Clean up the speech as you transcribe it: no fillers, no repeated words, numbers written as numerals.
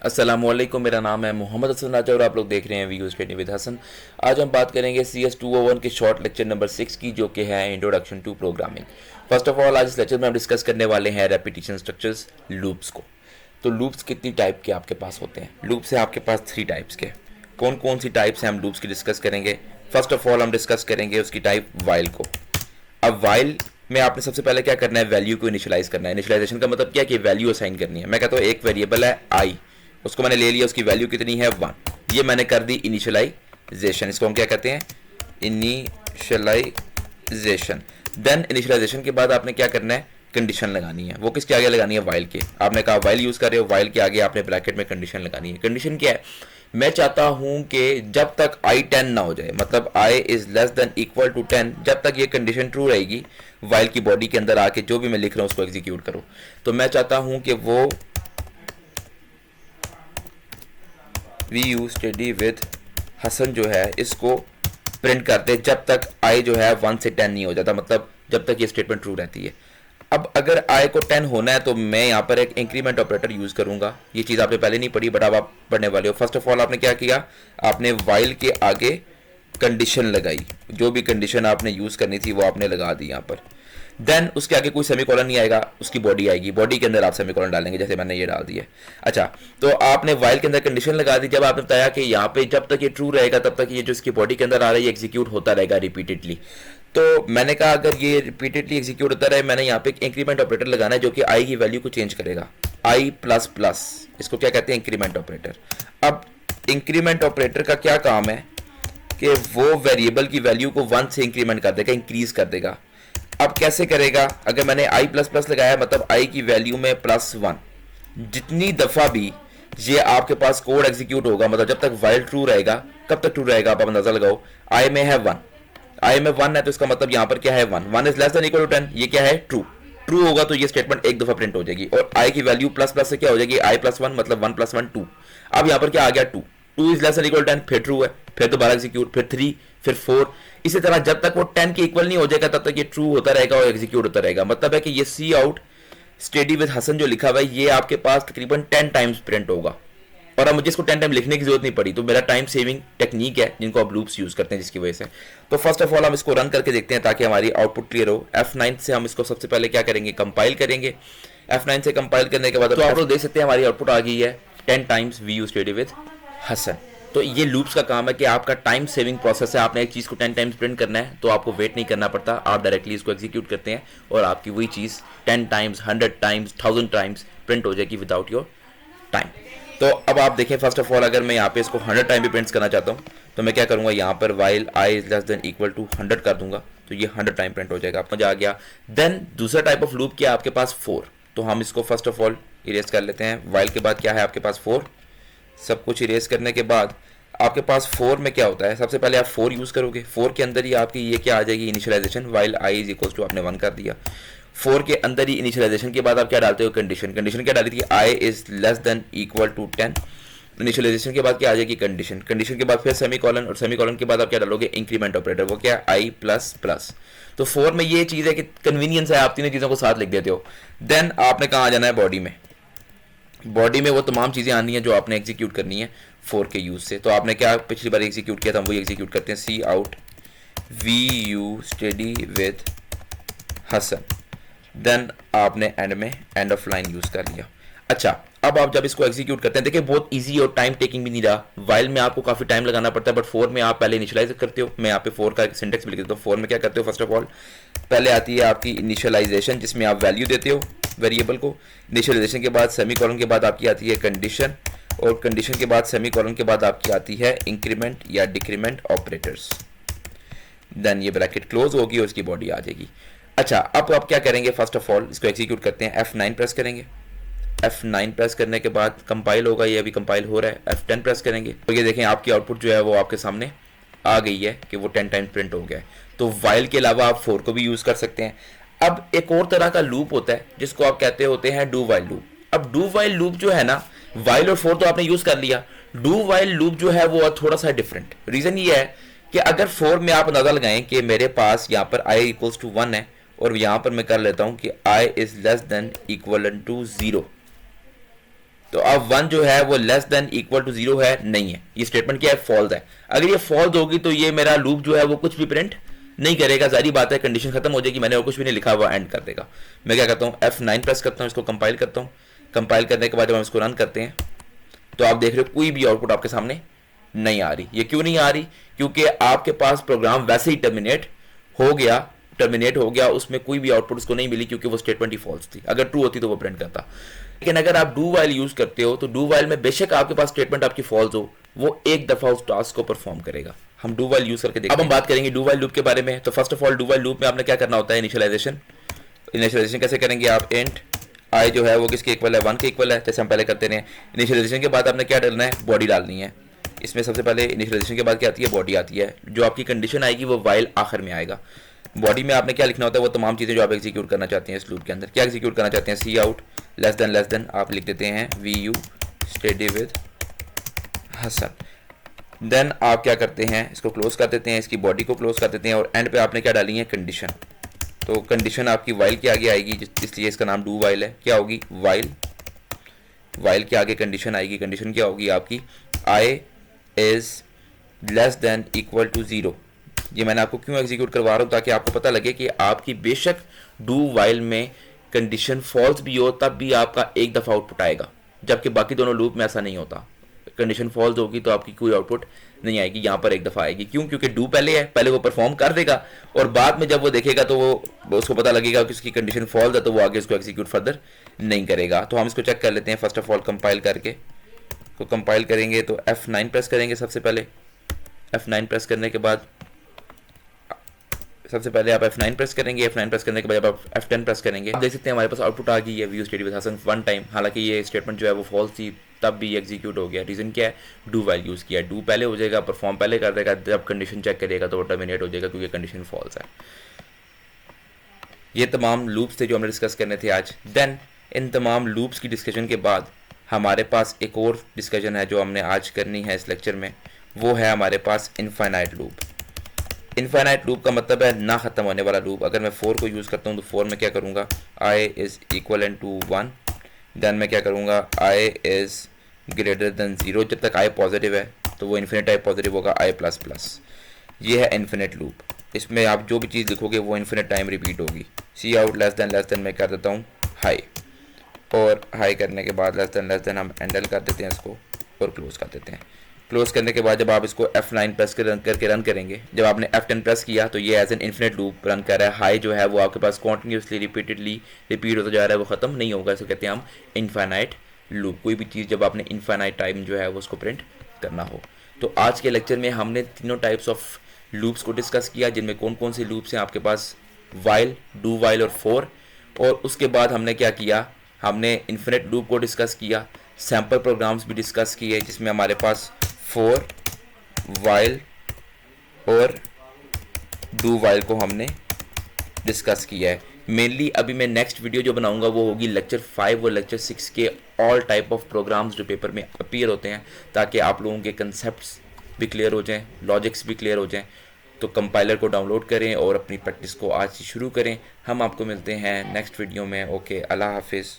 अस्सलामुअलैकुम, मेरा नाम है मोहम्मद हसन राजा और आप लोग देख रहे हैं वीडियो स्टडी विद हसन। आज हम बात करेंगे CS201 के शॉर्ट लेक्चर नंबर 6 की, जो कि है introduction to programming. First of all आज इस लेक्चर में हम डिस्कस करने वाले हैं रेपिटेशन स्ट्रक्चर्स, लूप्स को। तो लूप्स कितनी टाइप के आपके पास होते हैं? लूप्स हैं आपके पास 3 टाइप्स के। कौन कौन सी टाइप्स हैं हम लूप्स की डिस्कस करेंगे। फर्स्ट ऑफ ऑल हम डिस्कस करेंगे उसकी टाइप वाइल को। अब वाइल में आपने सबसे पहले क्या करना है, वैल्यू को इनिशियलाइज करना है। इनिशियलाइजेशन का मतलब क्या है कि वैल्यू असाइन करनी है। मैं कहता हूँ एक वेरिएबल है आई, उसको मैंने ले लिया, उसकी वैल्यू कितनी है 1, ये मैंने कर दी इनिशियलाइजेशन। इसको हम क्या कहते हैं, इनिशियलाइजेशन। देन इनिशियलाइजेशन के बाद आपने क्या करना है, कंडीशन लगानी है। वो किसके आगे लगानी है, वाइल के। आपने कहा वाइल यूज कर रहे हो, वाइल के आगे आपने ब्रैकेट में कंडीशन लगानी है। कंडीशन क्या है, मैं चाहता हूं कि जब तक i 10 ना हो जाए, मतलब i is less than equal to 10, जब तक ये कंडीशन ट्रू रहेगी वाइल की बॉडी के अंदर आके जो भी मैं लिख रहा हूं उसको एग्जीक्यूट करो। तो मैं चाहता हूं कि वो V you study with Hasan जो है इसको प्रिंट करते जब तक i जो है 1 से 10 नहीं हो जाता, मतलब जब तक ये स्टेटमेंट ट्रू रहती है। अब अगर i को 10 होना है तो मैं यहाँ पर एक इंक्रीमेंट ऑपरेटर यूज करूंगा। ये चीज़ आपने पहले नहीं पढ़ी बट अब आप पढ़ने वाले हो। फर्स्ट ऑफ ऑल आपने क्या किया, आपने वाइल के आगे कंडीशन लगाई, जो भी कंडीशन आपने यूज करनी थी वो आपने लगा दी यहाँ पर। देन उसके आगे कोई सेमीकोलन नहीं आएगा, उसकी बॉडी आएगी, बॉडी के अंदर आप सेमीकोलन डालेंगे, जैसे मैंने ये डाल दिया। अच्छा, तो आपने वाइल के अंदर कंडीशन लगा दी। जब आपने बताया कि यहाँ पे जब तक ये ट्रू रहेगा तब तक ये जो इसकी बॉडी के अंदर आ रहा है ये एग्जीक्यूट होता रहेगा रिपीटेडली। तो मैंने कहा अगर ये रिपीटेडली एग्जीक्यूट होता रहे, मैंने यहाँ पे एक इंक्रीमेंट ऑपरेटर लगाना है जो कि आई की वैल्यू को चेंज करेगा, आई प्लस प्लस, इसको क्या कहते हैं, इंक्रीमेंट ऑपरेटर। अब इंक्रीमेंट ऑपरेटर का क्या काम है कि वो वेरिएबल की वैल्यू को 1 से इंक्रीमेंट कर देगा, इंक्रीज कर देगा। अब कैसे करेगा, अगर मैंने आई प्लस प्लस लगाया मतलब आई की वैल्यू में +1, जितनी दफा भी ये आपके पास कोड एग्जीक्यूट होगा, मतलब जब तक वाइल ट्रू रहेगा, कब तक ट्रू रहेगा आप अंदाजा लगाओ। आई में है 1, आई में 1 है तो इसका मतलब यहां पर क्या है 1 is less than equal to 10, ये क्या है ट्रू। ट्रू होगा तो ये स्टेटमेंट एक दफा प्रिंट हो जाएगी और आई की वैल्यू प्लस प्लस से क्या हो जाएगी, आई प्लस 1 मतलब 1 + 1 2। अब यहां पर क्या आ गया 2 is less than equal to 10, फिर ट्रू है, फिर दोबारा एग्जीक्यूट, फिर 3, फिर 4। इसी तरह जब तक वो 10 के इक्वल नहीं हो जाएगा तब तक ये ट्रू होता रहेगा और एग्जीक्यूट होता रहेगा। मतलब है कि ये सी आउट स्टडी विद हसन जो लिखा हुआ है ये आपके पास तकरीबन 10 टाइम्स प्रिंट होगा। और अब मुझे इसको 10 टाइम लिखने की जरूरत नहीं पड़ी, तो मेरा टाइम सेविंग टेक्निक है जिनको आप लूप्स यूज करते हैं जिसकी वजह से। तो फर्स्ट ऑफ ऑल हम इसको रन करके देखते हैं ताकि हमारी आउटपुट क्लियर हो। F9 से हम इसको सबसे पहले क्या करेंगे, कंपाइल करेंगे। F9 से कंपाइल करने के बाद तो आप लोग देख सकते हैं हमारी आउटपुट आ गई है 10 times V you study with Hasan. तो ये लूप्स का काम है कि आपका टाइम सेविंग प्रोसेस है। आपने एक चीज़ को 10 टाइम्स प्रिंट करना है तो आपको वेट नहीं करना पड़ता, आप डायरेक्टली इसको एग्जीक्यूट करते हैं और आपकी वही चीज़ 10 टाइम्स, 100 टाइम्स, 1000 टाइम्स प्रिंट हो जाएगी विदाउट योर टाइम। तो अब आप देखें, फर्स्ट ऑफ ऑल अगर मैं यहाँ पे इसको 100 टाइम भी प्रिंट करना चाहता हूँ तो मैं क्या करूँगा, यहाँ पर while i is less than equal to 100 कर दूंगा तो ये 100 टाइम प्रिंट हो जाएगा। आपको आ गया। देन दूसरा टाइप ऑफ लूप क्या है आपके पास 4, तो हम इसको फर्स्ट ऑफ ऑल इरेज कर लेते हैं। वाइल के बाद क्या है आपके पास 4, सब कुछ इरेज करने के बाद आपके पास 4 में क्या होता है, सबसे पहले आप 4 यूज करोगे। 4 के अंदर ही आपकी ये क्या आ जाएगी, initialization, while i is equal to आपने 1 कर दिया। 4 के अंदर ही इनिशियलाइजेशन के बाद आप क्या डालते हो, कंडीशन। कंडीशन क्या डाली थी, I is less than equal to 10। Initialization के बाद क्या आ जाएगी, कंडीशन। कंडीशन के बाद फिर सेमीकोलन, और सेमीकोलन के बाद आप क्या डालोगे, इंक्रीमेंट ऑपरेटर, वो क्या, आई प्लस प्लस। तो 4 में ये चीज़ है कि कन्वीनियंस है, आप तीनों चीज़ों को साथ लिख देते हो। देन आपने कहाँ आ जाना है, बॉडी में। बॉडी में वो तमाम चीज़ें आनी है जो आपने एग्जीक्यूट करनी है 4 के यूज़ से। तो आपने क्या पिछली बार एग्जीक्यूट किया था, हम वही एग्जीक्यूट करते हैं, cout we you study with Hasan. Then आपने एंड में एंड ऑफ लाइन यूज़ कर लिया। अच्छा, अब आप जब इसको एग्जीक्यूट करते हैं, देखिए बहुत इजी और टाइम टेकिंग भी नहीं रहा। वाइल में आपको काफ़ी टाइम लगाना पड़ता है बट 4 में आप पहले इनिशियलाइज करते हो। मैं यहाँ पे 4 का सिंटेक्स भी लिख देता हूँ। 4 में क्या करते हो, फर्स्ट ऑफ ऑल पहले आती है आपकी इनिशियलाइजेशन जिसमें आप वैल्यू देते हो वेरिएबल को। इनिशियलाइजेशन के बाद सेमीकोलन के बाद आपकी आती है कंडीशन, और कंडीशन के बाद सेमीकोलन के बाद आपकी आती है इंक्रीमेंट या डिक्रीमेंट ऑपरेटर्स। देन ये ब्रैकेट क्लोज होगी और इसकी बॉडी आ जाएगी। अच्छा, अब आप क्या करेंगे, फर्स्ट ऑफ ऑल इसको एग्जीक्यूट करते हैं। F9 प्रेस करेंगे। F9 प्रेस करने के बाद कंपाइल होगा, ये अभी कंपाइल हो रहा है। F10 प्रेस करेंगे तो ये देखें आपकी आउटपुट जो है वो आपके सामने आ गई है कि वो 10 टाइम्स प्रिंट हो गया है। तो वाइल के अलावा आप 4 को भी यूज़ कर सकते हैं। अब एक और तरह का लूप होता है जिसको आप कहते होते हैं डू वाइल लूप। अब डू वाइल लूप जो है ना, वाइल और 4 तो आपने यूज़ कर लिया, डू वाइल लूप जो है वो थोड़ा सा डिफरेंट। रीज़न ये है कि अगर 4 में आप अंदाजा लगाएं कि मेरे पास यहाँ पर i इक्वल्स टू 1 है और यहाँ पर मैं कर लेता हूँ कि i is less than equal to 0, तो अब 1 जो है वो लेस देन इक्वल टू 0 है, नहीं है, ये स्टेटमेंट क्या है, फॉल्स है। अगर ये फॉल्स होगी तो ये मेरा लूप जो है वो कुछ भी प्रिंट नहीं करेगा, सारी बात है, कंडीशन खत्म हो जाएगी, मैंने और कुछ भी नहीं लिखा हुआ एंड कर देगा। मैं क्या करता हूँ, F9 प्रेस करता हूँ, इसको कंपाइल करता हूँ। कंपाइल करने के बाद जब हम इसको रन करते हैं तो आप देख रहे हो कोई भी आउटपुट आपके सामने नहीं आ रही। ये क्यों नहीं आ रही, क्योंकि आपके पास प्रोग्राम वैसे ही टर्मिनेट हो गया, उसमें कोई भी आउटपुट उसको नहीं मिली क्योंकि वो स्टेटमेंट ही फॉल्स थी। अगर ट्रू होती तो वो प्रिंट करता। लेकिन अगर आप डू वाइल यूज करते हो तो डू वाइल में बेशक आपके पास स्टेटमेंट आपकी फॉल्स हो, वो एक दफा उस टास्क को परफॉर्म करेगा। हम डू वाइल यूज करके देखते हैं। अब हम बात करेंगे डू वाइल लूप के बारे में। तो first of all do while loop में आपने क्या करना होता है, इनिशियलाइजेशन कैसे करेंगे आप, इंट आई जो है वो किसके इक्वल है, 1 के इक्वल है, जैसे हम पहले करते रहे। इनिशियलाइजेशन के बाद आपने क्या डालना है, बॉडी डालनी है। इसमें सबसे पहले इनिशियलाइजेशन के बाद क्या आती है, बॉडी आती है। जो आपकी कंडीशन आएगी वो वाइल आखिर में आएगा। बॉडी में आपने क्या लिखना होता है, वो तमाम चीज़ें जो आप एग्जीक्यूट करना चाहते हैं इस लूप के अंदर। क्या एग्जीक्यूट करना चाहते हैं, सी आउट लेस देन आप लिख देते हैं VU study with Hasan. Then आप क्या करते हैं, इसको क्लोज कर देते हैं, इसकी बॉडी को क्लोज कर देते हैं और एंड पे आपने क्या डाली है, कंडीशन। तो कंडीशन आपकी वाइल के आगे आएगी, इसलिए इसका नाम डू वाइल है। क्या होगी, वाइल के आगे कंडीशन आएगी। कंडीशन क्या होगी आपकी, I is less than equal to 0। ये मैंने आपको क्यों एग्जीक्यूट करवा रहा हूँ, ताकि आपको पता लगे कि आपकी बेशक डू वाइल में कंडीशन फॉल्स भी हो तब भी आपका एक दफ़ा आउटपुट आएगा, जबकि बाकी दोनों लूप में ऐसा नहीं होता। कंडीशन फॉल्स होगी तो आपकी कोई आउटपुट नहीं आएगी, यहाँ पर एक दफ़ा आएगी। क्यों, क्योंकि डू पहले है, पहले वो परफॉर्म कर देगा और बाद में जब वो देखेगा तो वो उसको पता लगेगा कि उसकी कंडीशन फॉल्स है, तो वो आगे उसको एग्जीक्यूट फर्दर नहीं करेगा। तो हम इसको चेक कर लेते हैं फर्स्ट ऑफ ऑल कंपाइल करके। तो कंपाइल करेंगे तो F9 प्रेस करेंगे सबसे पहले। F9 प्रेस करने के बाद सबसे पहले आप F9 प्रेस करेंगे। F9 प्रेस करने के बाद आप F10 प्रेस करेंगे। आप देख सकते हैं हमारे पास आउटपुट आ गई है, V U study with Hasan 1 time. हालांकि ये स्टेटमेंट जो है वो फॉल्स थी, तब भी एग्जीक्यूट हो गया। रीज़न क्या है, डू वाइल यूज़ किया। डू पहले हो जाएगा, परफॉर्म पहले कर देगा, जब कंडीशन चेक करेगा तो वो टर्मिनेट हो जाएगा क्योंकि कंडीशन फॉल्स है। ये तमाम लूप्स थे जो हमने डिस्कस करने थे आज। देन इन तमाम लूप्स की डिस्कशन के बाद हमारे पास एक और डिस्कशन है जो हमने आज करनी है इस लेक्चर में, वो है हमारे पास इनफाइनाइट लूप। इनफाइनाइट लूप का मतलब है ना ख़त्म होने वाला लूप। अगर मैं 4 को यूज़ करता हूँ तो 4 में क्या करूँगा, I is equal to 1। Then मैं क्या करूँगा, आई इज़ ग्रेटर देन 0। जब तक आई पॉजिटिव है तो वो इन्फिनिट आई पॉजिटिव होगा, आई प्लस प्लस। ये है इन्फिनिट लूप। इसमें आप जो भी चीज़ लिखोगे वो इन्फिनिट टाइम रिपीट होगी। सी आउट लेस देन मैं कर देता हूँ हाई, और हाई करने के बाद लेस देन हम हैंडल कर देते हैं इसको और क्लोज कर देते हैं। क्लोज करने के बाद जब आप इसको F9 प्रेस करके रन करेंगे, जब आपने F10 प्रेस किया तो ये as an infinite loop run कर रहा है। हाई जो है वो आपके पास कॉन्टिन्यूसली रिपीटेडली रिपीट होता जा रहा है, वो ख़त्म नहीं होगा। इसको कहते हैं हम इनफाइनाइट लूप। कोई भी चीज़ जब आपने इनफाइनाइट टाइम जो है वो उसको प्रिंट करना हो। तो आज के लेक्चर में हमने तीनों टाइप्स ऑफ लूप्स को डिस्कस किया, जिनमें कौन कौन से लूप्स हैं आपके पास, वाइल, डू वाइल और फोर। और उसके बाद हमने क्या किया, हमने इन्फिनिट लूप को डिस्कस किया, सैम्पल प्रोग्राम्स भी डिस्कस किए, जिसमें हमारे पास फोर, वाइल और डू वाइल को हमने डिस्कस किया है। मेनली अभी मैं नेक्स्ट वीडियो जो बनाऊंगा वो होगी लेक्चर 5 और लेक्चर 6 के ऑल टाइप ऑफ प्रोग्राम्स जो पेपर में अपीयर होते हैं, ताकि आप लोगों के कंसेप्ट्स भी क्लियर हो जाएं, लॉजिक्स भी क्लियर हो जाएं। तो कंपाइलर को डाउनलोड करें और अपनी प्रैक्टिस को आज से शुरू करें। हम आपको मिलते हैं नेक्स्ट वीडियो में। ओके, अल्लाह हाफिज़।